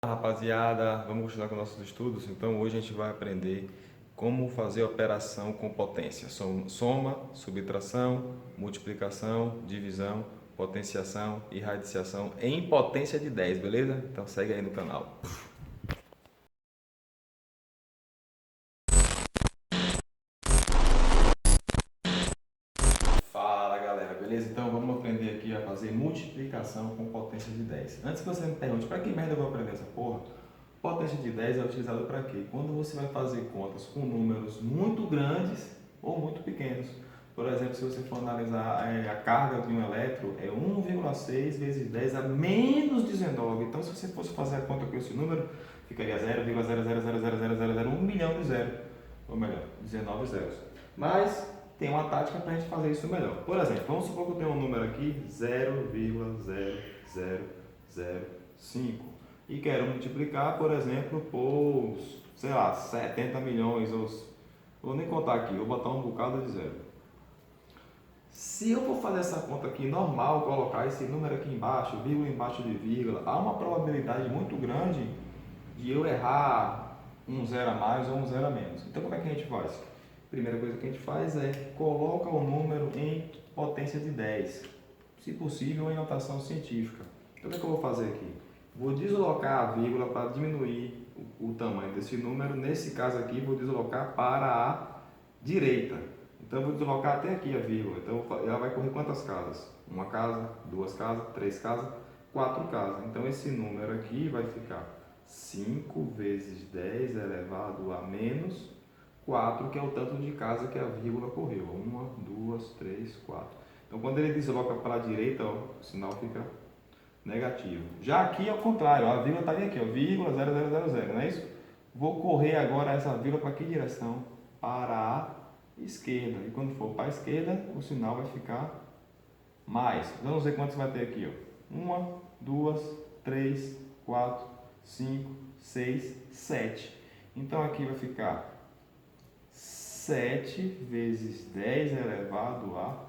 Rapaziada, vamos continuar com nossos estudos. Então hoje a gente vai aprender como fazer operação com potência, soma, subtração, multiplicação, divisão, potenciação e radiciação em potência de 10, beleza? Então segue aí no canal. Fala galera, beleza? Então vamos aprender aqui a fazer multiplicação com potência de 10. Antes que você me pergunte, para que merda eu vou aprender essa porra? Potência de 10 é utilizado para quê? Quando você vai fazer contas com números muito grandes ou muito pequenos. Por exemplo, se você for analisar a carga de um elétron, é 1,6 vezes 10 a menos 19. Então, se você fosse fazer a conta com esse número, ficaria 0,0000001 milhão de zero. Ou melhor, 19 zeros. Mas tem uma tática para a gente fazer isso melhor. Por exemplo, vamos supor que eu tenho um número aqui, 0,0005. E quero multiplicar, por exemplo, por, sei lá, 70 milhões, ou vou nem contar aqui, vou botar um bocado de zero. Se eu for fazer essa conta aqui normal, colocar esse número aqui embaixo, vírgula embaixo de vírgula, há uma probabilidade muito grande de eu errar um zero a mais ou um zero a menos. Então como é que a gente faz? Primeira coisa que a gente faz é coloca o número em potência de 10, se possível em notação científica. Então o que é que eu vou fazer aqui? Vou deslocar a vírgula para diminuir o tamanho desse número. Nesse caso aqui, vou deslocar para a direita. Então, eu vou deslocar até aqui a vírgula. Então, ela vai correr quantas casas? Uma casa, duas casas, três casas, quatro casas. Então, esse número aqui vai ficar 5 vezes 10 elevado a menos 4, que é o tanto de casa que a vírgula correu. 1, 2, 3, 4. Então, quando ele desloca para a direita, ó, o sinal fica negativo. Já aqui é o contrário, a vírgula estaria aqui, ó, vírgula 0000, não é isso? Vou correr agora essa vírgula para que direção? Para a esquerda. E quando for para a esquerda, o sinal vai ficar mais. Vamos ver quantos vai ter aqui, ó. 1, 2, 3, 4, 5, 6, 7. Então aqui vai ficar 7 vezes 10 elevado a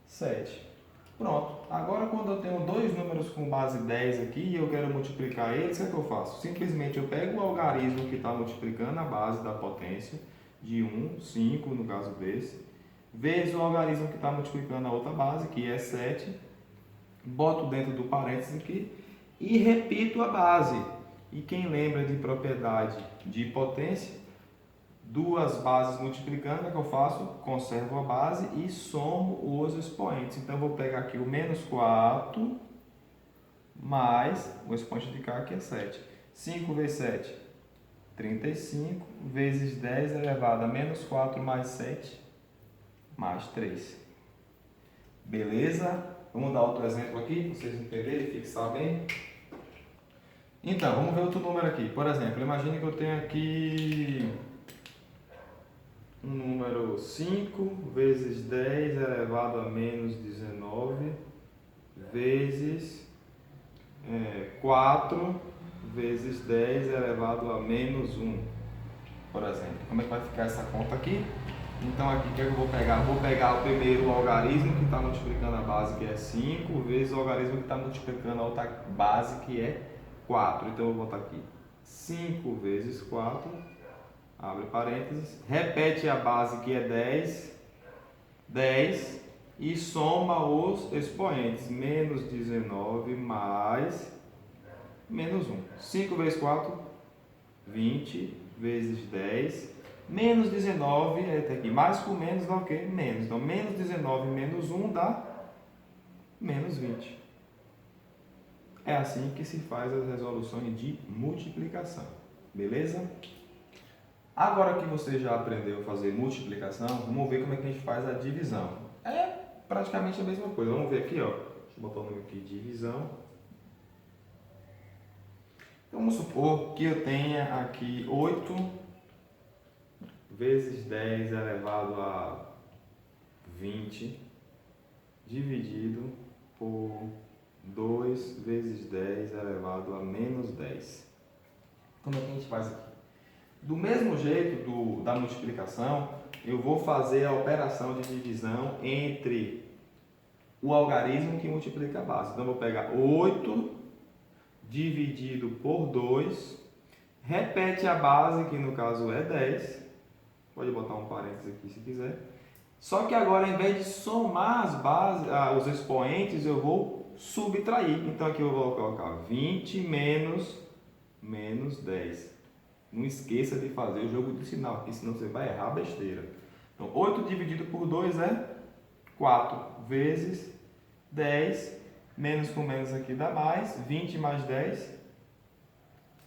7. Pronto. Agora, quando eu tenho dois números com base 10 aqui e eu quero multiplicar eles, o que é que eu faço? Simplesmente eu pego o algarismo que está multiplicando a base da potência, de 1, 5 no caso desse, vezes o algarismo que está multiplicando a outra base, que é 7, boto dentro do parênteses aqui e repito a base. E quem lembra de propriedade de potência, duas bases multiplicando, o que eu faço? Conservo a base e somo os expoentes. Então, eu vou pegar aqui o menos 4 mais o expoente de cá, que é 7. 5 vezes 7, 35, vezes 10 elevado a menos 4 mais 7, mais 3. Beleza? Vamos dar outro exemplo aqui, para vocês entenderem e fixar bem. Então, vamos ver outro número aqui. Por exemplo, imagine que eu tenho aqui um número 5 vezes 10 elevado a menos 19 vezes 4 vezes 10 elevado a menos 1, por exemplo. Como é que vai ficar essa conta aqui? Então aqui o que eu vou pegar? Vou pegar o primeiro logaritmo que está multiplicando a base, que é 5, vezes o logaritmo que está multiplicando a outra base, que é 4. Então eu vou botar aqui 5 vezes 4, abre parênteses, repete a base que é 10 e soma os expoentes, menos 19 mais menos 1. 5 vezes 4, 20, vezes 10, menos 19, até aqui, mais com menos dá o quê? Menos. Então, menos 19 menos 1 dá menos 20. É assim que se faz as resoluções de multiplicação, beleza? Agora que você já aprendeu a fazer multiplicação, vamos ver como é que a gente faz a divisão. É praticamente a mesma coisa. Vamos ver aqui, ó. Deixa eu botar o nome aqui, divisão. Então, vamos supor que eu tenha aqui 8 vezes 10 elevado a 20 dividido por 2 vezes 10 elevado a menos 10. Como é que a gente faz aqui? Do mesmo jeito da multiplicação, eu vou fazer a operação de divisão entre o algarismo que multiplica a base. Então, eu vou pegar 8 dividido por 2. Repete a base, que no caso é 10. Pode botar um parênteses aqui se quiser. Só que agora, ao invés de somar as bases, os expoentes, eu vou subtrair. Então aqui eu vou colocar 20 menos 10. Não esqueça de fazer o jogo de sinal aqui, senão você vai errar besteira. Então 8 dividido por 2 é 4 vezes 10. Menos com menos aqui dá mais. 20 mais 10,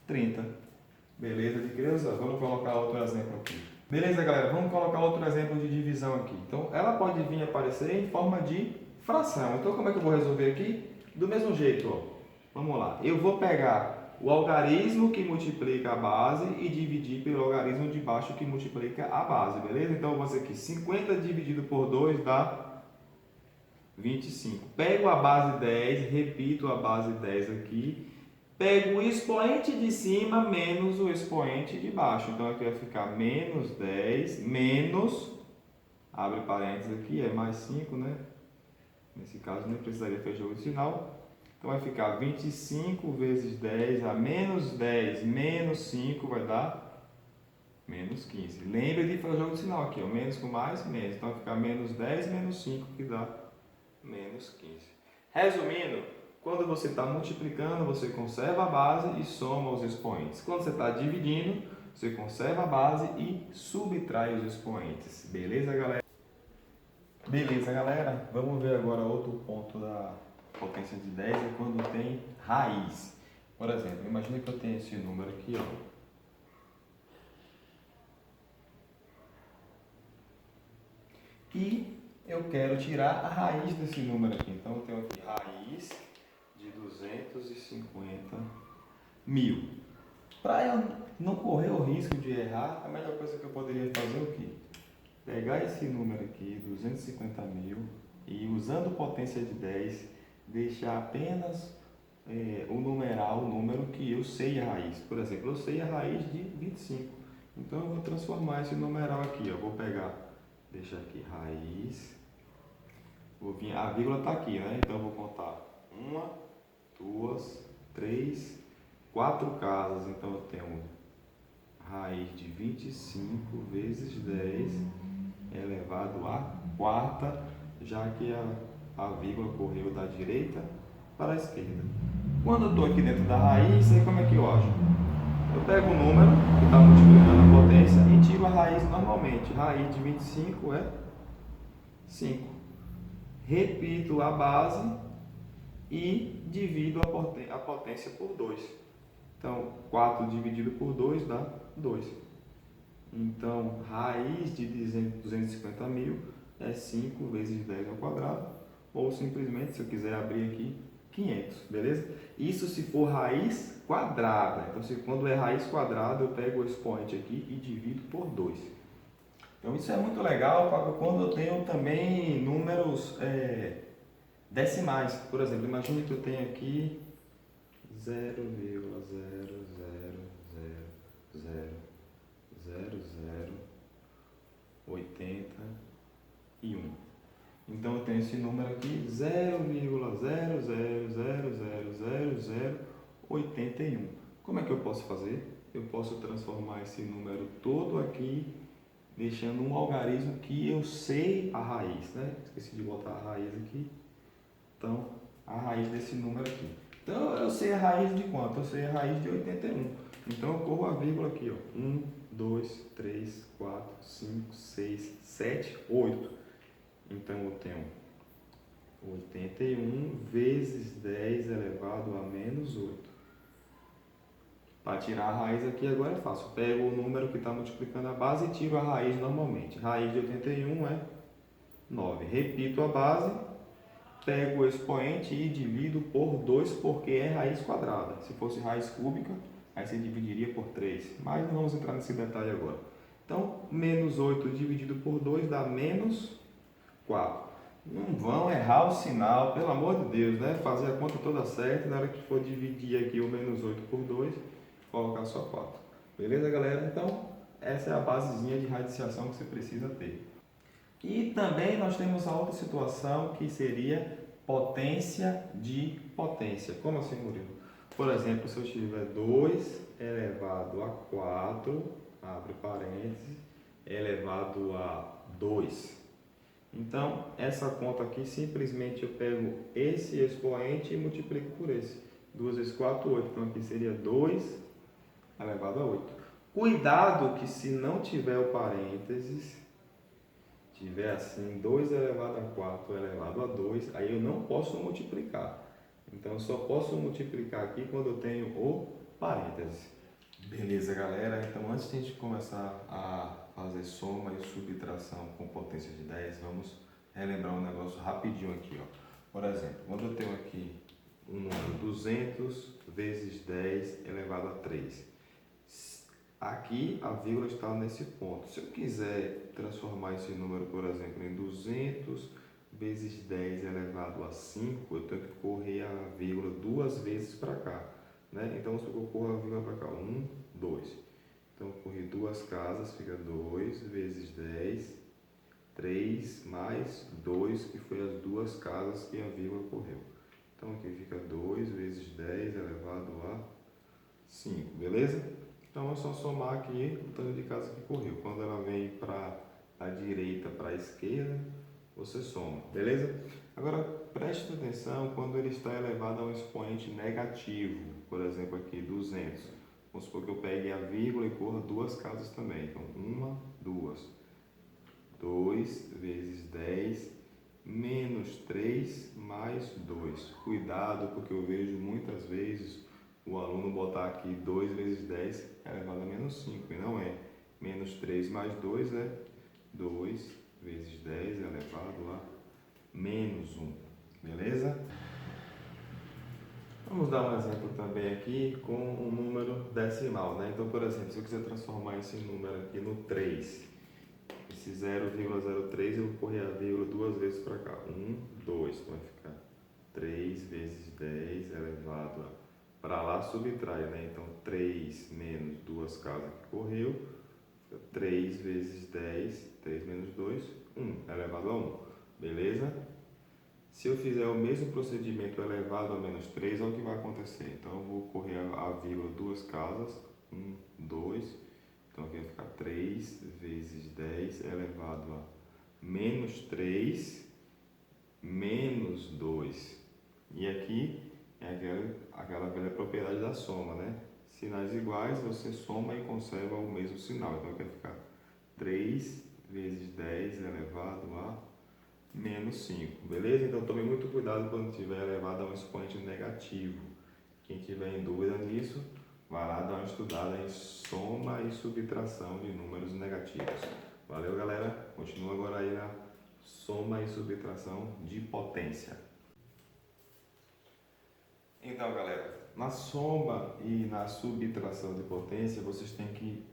30. Beleza de criança? Vamos colocar outro exemplo aqui. Beleza, galera? Vamos colocar outro exemplo de divisão aqui. Então, ela pode vir aparecer em forma de fração. Então, como é que eu vou resolver aqui? Do mesmo jeito, ó. Vamos lá. Eu vou pegar o algarismo que multiplica a base e dividir pelo algarismo de baixo que multiplica a base, beleza? Então, eu vou fazer aqui 50 dividido por 2 dá 25. Pego a base 10, repito a base 10 aqui. Pego o expoente de cima menos o expoente de baixo. Então, aqui vai ficar menos 10, menos, abre parênteses aqui, é mais 5, né? Nesse caso, nem precisaria fazer jogo de sinal. Então, vai ficar 25 vezes 10 a menos 10 menos 5 vai dar menos 15. Lembra de fazer o jogo de sinal aqui, ó. Menos com mais, menos. Então, vai ficar menos 10 menos 5, que dá menos 15. Resumindo, quando você está multiplicando, você conserva a base e soma os expoentes. Quando você está dividindo, você conserva a base e subtrai os expoentes. Beleza, galera? Beleza, galera? Vamos ver agora outro ponto da potência de 10, é quando tem raiz. Por exemplo, imagine que eu tenho esse número aqui, ó. E eu quero tirar a raiz desse número aqui. Então, eu tenho aqui raiz de 250 mil. Para eu não correr o risco de errar, a melhor coisa que eu poderia fazer é o quê? Pegar esse número aqui, 250 mil, e usando potência de 10, deixar apenas o numeral, o número que eu sei a raiz. Por exemplo, eu sei a raiz de 25. Então, eu vou transformar esse numeral aqui. Eu vou pegar, deixa aqui, raiz. A vírgula está aqui, né? Então, eu vou contar 1, 2, 3, 4 casas. Então, eu tenho raiz de 25 vezes 10 elevado à quarta, já que a vírgula correu da direita para a esquerda. Quando eu estou aqui dentro da raiz, aí como é que eu ajo? Eu pego o número que está multiplicando a potência e tiro a raiz normalmente. Raiz de 25 é 5. Repito a base e divido a potência por 2. Então, 4 dividido por 2 dá 2. Então, raiz de 250 mil é 5 vezes 10 ao quadrado, ou simplesmente, se eu quiser abrir aqui, 500, beleza? Isso se for raiz quadrada. Então, quando é raiz quadrada, eu pego o expoente aqui e divido por 2. Então, isso é muito legal quando eu tenho também números decimais. Por exemplo, imagine que eu tenho aqui 0,00000081. Então eu tenho esse número aqui, 0,0000081. Como é que eu posso fazer? Eu posso transformar esse número todo aqui, deixando um algarismo que eu sei a raiz, né? Esqueci de botar a raiz aqui. Então, a raiz desse número aqui. Então, eu sei a raiz de quanto? Eu sei a raiz de 81. Então, eu corro a vírgula aqui, ó. 1, 2, 3, 4, 5, 6, 7, 8. Então, eu tenho 81 vezes 10 elevado a menos 8. Para tirar a raiz aqui agora é fácil. Pego o número que está multiplicando a base e tiro a raiz normalmente. Raiz de 81 é 9. Repito a base, pego o expoente e divido por 2 porque é raiz quadrada. Se fosse raiz cúbica, aí você dividiria por 3. Mas não vamos entrar nesse detalhe agora. Então, menos 8 dividido por 2 dá menos 4. Não vão errar o sinal, pelo amor de Deus, né? Fazer a conta toda certa, na hora que for dividir aqui o menos 8 por 2, colocar só 4. Beleza, galera? Então, essa é a basezinha de radiciação que você precisa ter. E também nós temos a outra situação que seria potência de potência. Como assim, Murilo? Por exemplo, se eu tiver 2 elevado a 4, abre parênteses, elevado a 2. Então, essa conta aqui, simplesmente eu pego esse expoente e multiplico por esse. 2 vezes 4, 8. Então, aqui seria 2 elevado a 8. Cuidado que se não tiver o parênteses, tiver assim, 2 elevado a 4 elevado a 2, aí eu não posso multiplicar. Então, eu só posso multiplicar aqui quando eu tenho o parênteses. Beleza, galera? Então, antes de a gente começar a fazer soma e subtração com potência de 10, vamos relembrar um negócio rapidinho aqui, ó. Por exemplo, quando eu tenho aqui um número 200 vezes 10 elevado a 3. Aqui a vírgula está nesse ponto. Se eu quiser transformar esse número, por exemplo, em 200 vezes 10 elevado a 5, eu tenho que correr a vírgula duas vezes para cá, né? Então, se eu corro a vírgula para cá, 1, 2. Então, eu corri duas casas, fica 2 vezes 10, 3 mais 2, que foi as duas casas que a vírgula correu. Então, aqui fica 2 vezes 10 elevado a 5, beleza? Então, é só somar aqui o tanto de casa que correu. Quando ela vem para a direita para a esquerda, você soma, beleza? Agora, preste atenção quando ele está elevado a um expoente negativo. Por exemplo, aqui 200. Vamos supor que eu pegue a vírgula e corra duas casas também. Então, 1, 2. 2 vezes 10 menos 3 mais 2. Cuidado, porque eu vejo muitas vezes o aluno botar aqui 2 vezes 10 elevado a menos 5, e não é. Menos 3 mais 2 é 2 vezes 10 elevado a menos 1, beleza? Vamos dar um exemplo também aqui com um número decimal, né? Então, por exemplo, se eu quiser transformar esse número aqui no 3, esse 0,03 eu vou correr a vírgula duas vezes para cá. 1, 2, então vai ficar 3 vezes 10 elevado a... Para lá subtrai, né? Então, 3 menos duas casas que correu, 3 vezes 10, 3 menos 2, 1, elevado a 1, beleza? Se eu fizer o mesmo procedimento elevado a menos 3, olha o que vai acontecer. Então, eu vou correr a vírgula duas casas, 1, 2, então aqui vai ficar 3 vezes 10 elevado a menos 3, menos 2. E aqui é aquela velha propriedade da soma, né? Sinais iguais, você soma e conserva o mesmo sinal. Então aqui vai ficar 3 vezes 10 elevado a menos 5, beleza? Então tome muito cuidado quando tiver elevado a um expoente negativo. Quem tiver em dúvida nisso, vai lá dar uma estudada em soma e subtração de números negativos. Valeu, galera? Continua agora aí na soma e subtração de potência. Então, galera, na soma e na subtração de potência, vocês têm que...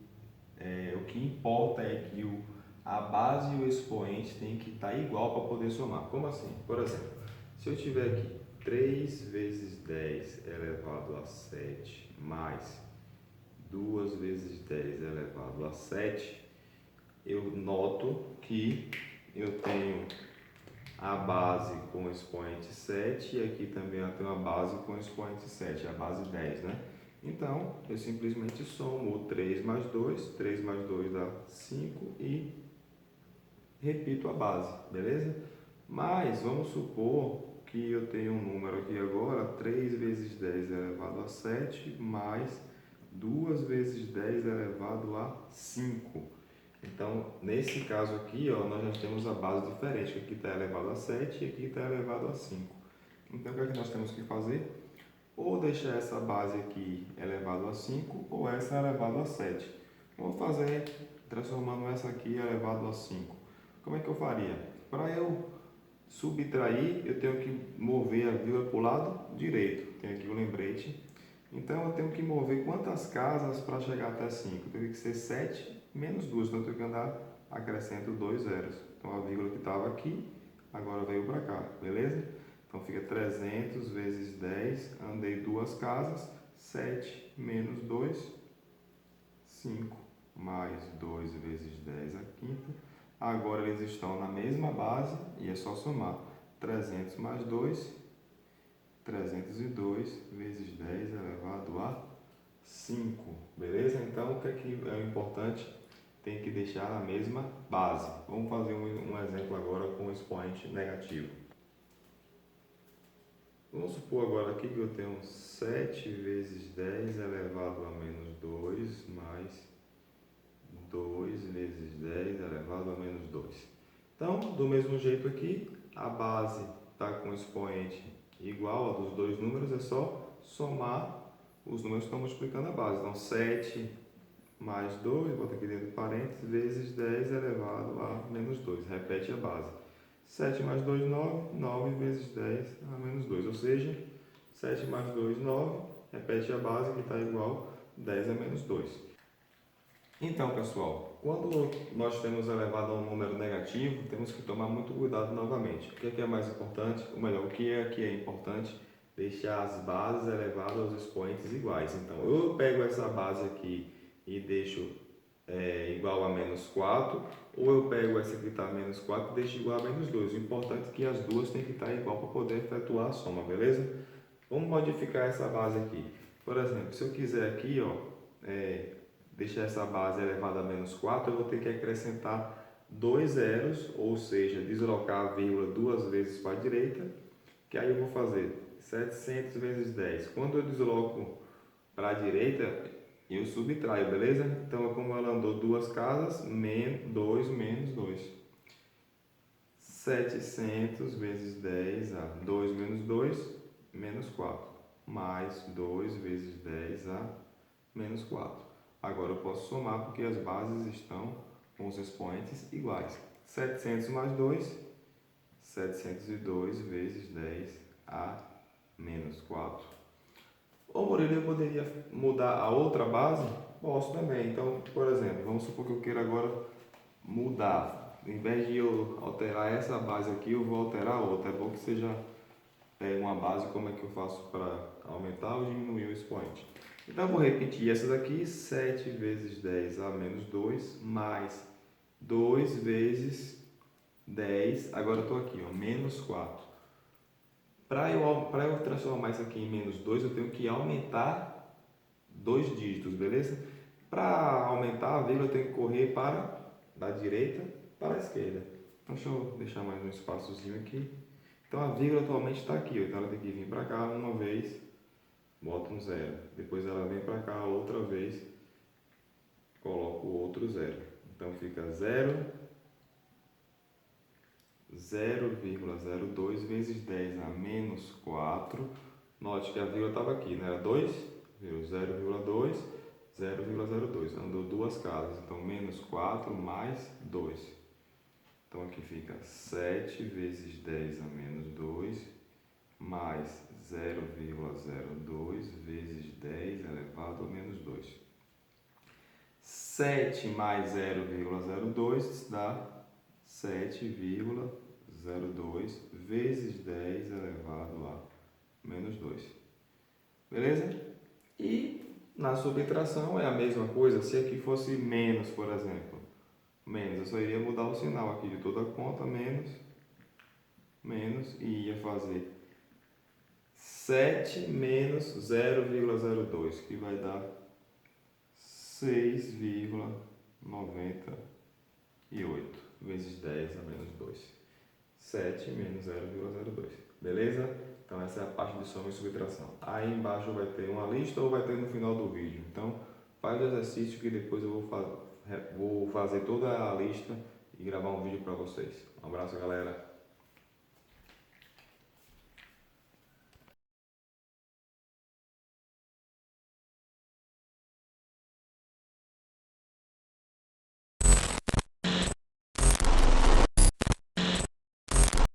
o que importa é que a base e o expoente tem que estar igual para poder somar. Como assim? Por exemplo, se eu tiver aqui 3 vezes 10 elevado a 7 mais 2 vezes 10 elevado a 7, eu noto que eu tenho a base com o expoente 7 e aqui também eu tenho a base com o expoente 7, a base 10, né? Então, eu simplesmente somo o 3 mais 2, 3 mais 2 dá 5 e repito a base, beleza? Mas vamos supor que eu tenho um número aqui agora, 3 vezes 10 elevado a 7 mais 2 vezes 10 elevado a 5. Então, nesse caso aqui, ó, nós já temos a base diferente, que aqui está elevado a 7 e aqui está elevado a 5. Então, o que é que nós temos que fazer? Ou deixar essa base aqui elevado a 5, ou essa elevado a 7. Vamos fazer transformando essa aqui elevado a 5. Como é que eu faria? Para eu subtrair, eu tenho que mover a vírgula para o lado direito. Tem aqui o lembrete. Então, eu tenho que mover quantas casas para chegar até 5? Teria que ser 7 menos 2, então eu tenho que andar, acrescento 2 zeros. Então, a vírgula que estava aqui, agora veio para cá, beleza? Então, fica 300 vezes 10, andei duas casas, 7 menos 2, 5, mais 2 vezes 10 a quinta. Agora, eles estão na mesma base e é só somar. 300 mais 2, 302 vezes 10 elevado a 5, beleza? Então, o que é o importante? Tem que deixar a mesma base. Vamos fazer um exemplo agora com expoente negativo. Vamos supor agora aqui que eu tenho 7 vezes 10 elevado a menos 2 mais 2 vezes 10 elevado a menos 2. Então, do mesmo jeito aqui, a base está com expoente igual a dos dois números, é só somar os números que estão multiplicando a base. Então, 7 mais 2, bota aqui dentro de parênteses, vezes 10 elevado a menos 2. Repete a base. 7 mais 2, 9. 9 vezes 10 a menos 2. Ou seja, 7 mais 2, 9. Repete a base que está igual a 10 a menos 2. Então, pessoal, quando nós temos elevado a um número negativo, temos que tomar muito cuidado novamente. O que é mais importante? Ou melhor, o que é importante? Deixar as bases elevadas aos expoentes iguais. Então, eu pego essa base aqui e deixo igual a menos 4, ou eu pego essa que está menos 4 e deixo igual a menos 2. O importante é que as duas têm que estar igual para poder efetuar a soma, beleza? Vamos modificar essa base aqui. Por exemplo, se eu quiser aqui, deixar essa base elevada a menos 4, eu vou ter que acrescentar 2 zeros, ou seja, deslocar a vírgula duas vezes para a direita, que aí eu vou fazer 700 vezes 10. Quando eu desloco para a direita, eu subtraio, beleza? Então, como ela andou duas casas, 2 menos 2. 700 vezes 10 a 2 menos 2, menos 4. Mais 2 vezes 10 a menos 4. Agora eu posso somar porque as bases estão com os expoentes iguais. 700 mais 2, 702 vezes 10 a menos 4. Ô Murilo, eu poderia mudar a outra base? Posso também. Então, por exemplo, vamos supor que eu queira agora mudar. Em vez de eu alterar essa base aqui, eu vou alterar outra. É bom que seja uma base. Como é que eu faço para aumentar ou diminuir o expoente? Então, eu vou repetir essas aqui. 7 vezes 10 a menos 2, mais 2 vezes 10. Agora eu estou aqui, menos 4. Para eu transformar isso aqui em menos 2, eu tenho que aumentar 2 dígitos, beleza? Para aumentar a vírgula, eu tenho que correr da direita para a esquerda. Então, deixa eu deixar mais um espaçozinho aqui. Então, a vírgula atualmente está aqui. Então, ela tem que vir para cá uma vez, bota um zero. Depois ela vem para cá outra vez, coloco o outro zero. Então, fica 0,02 vezes 10 a menos 4. Note que a vírgula estava aqui, né? Era 2, 0,2, 0,02. Andou duas casas, então menos 4 mais 2. Então aqui fica 7 vezes 10 a menos 2, mais 0,02 vezes 10 elevado a menos 2. 7 mais 0,02 dá 7,02 vezes 10 elevado a menos 2. Beleza? E na subtração é a mesma coisa. Se aqui fosse menos, por exemplo, menos, eu só iria mudar o sinal aqui de toda conta, menos, e ia fazer 7 menos 0,02, que vai dar 6,98 vezes 10 a menos 2. 7 menos 0,02. Beleza? Então essa é a parte de soma e subtração. Aí embaixo vai ter uma lista ou vai ter no final do vídeo. Então faz o exercício que depois eu vou fazer toda a lista e gravar um vídeo para vocês. Um abraço, galera.